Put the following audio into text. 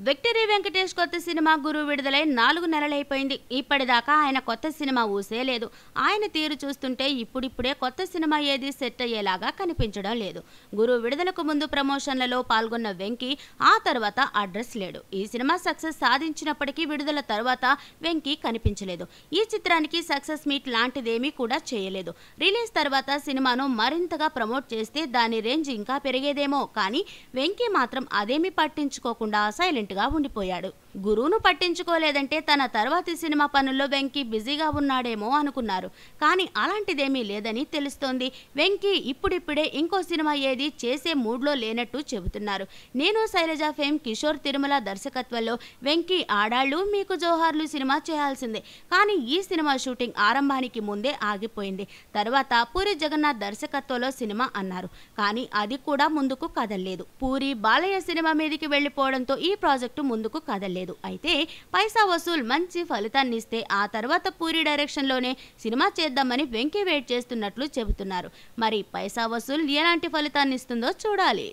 Victory Venkatesh కొత్త cinema గురు విడుదలై 4 నెలలైపోయింది. ఇప్పటిదాకా ఆయన కొత్త సినిమా ఊసే లేదు. ఆయన తీరు చూస్తుంటే ఇప్పుడిప్పుడే కొత్త సినిమా ఏది సెట్ అయ్యేలాగా కనిపించడం లేదు. గురు విడుదలకు ముందు ప్రమోషన్లలో పాల్గొన్న వెంకీ ఆ తర్వాత అడ్రస్ లేడు. ఈ సినిమా సక్సెస్ సాధించినప్పటికీ విడుదల తర్వాత వెంకీ కనిపించలేదు. ఈ చిత్రానికి సక్సెస్ మీట్ లాంటిదేమీ కూడా చేయలేదు. రిలీజ్ తర్వాత సినిమాను మరింతగా ప్రమోట్ చేస్తే దాని రేంజ్ ఇంకా పెరిగేదేమో, కానీ వెంకీ మాత్రం అదేమీ పట్టించుకోకుండా సైలెంట్ గా ఉండిపోయాడు. గురువును పట్టించుకోలేదంటే తన తర్వాతి సినిమా పనుల్లో వెంకీ బిజీగా ఉన్నాడేమో అనుకున్నారు. కానీ అలాంటిదేమీ లేదని తెలుస్తోంది. వెంకీ ఇప్పుడిప్పుడే ఇంకో సినిమా ఏది చేసే మూడ్లో లేనట్టు చెబుతున్నారు. నేను శైలజ ఫేమ్ కిషోర్ తిరుమల దర్శకత్వంలో వెంకీ ఆడాళ్ళు మీకు జోహార్లు సినిమా చేయాల్సిందే. కానీ ఈ సినిమా షూటింగ్ ఆరంభానికి ముందే ఆగిపోయింది. తర్వాత పూరి జగన్నాథ్ దర్శకత్వంలో సినిమా అన్నారు. కానీ అది కూడా ముందుకు కదల్లేదు. పూరి బాలయ్య సినిమా మీదికి వెళ్లిపోవడంతో ఈ ప్రాజెక్టు ముందుకు కదల్లేదు. అయితే పైసా వసూల్ మంచి ఫలితాన్ని ఇస్తే ఆ తర్వాత పూరి డైరెక్షన్ లోనే సినిమా చేద్దామని వెంకీ వెయిట్ చేస్తున్నట్లు చెబుతున్నారు. మరి పైసా వసూల్ ఎలాంటి ఫలితాన్ని ఇస్తుందో చూడాలి.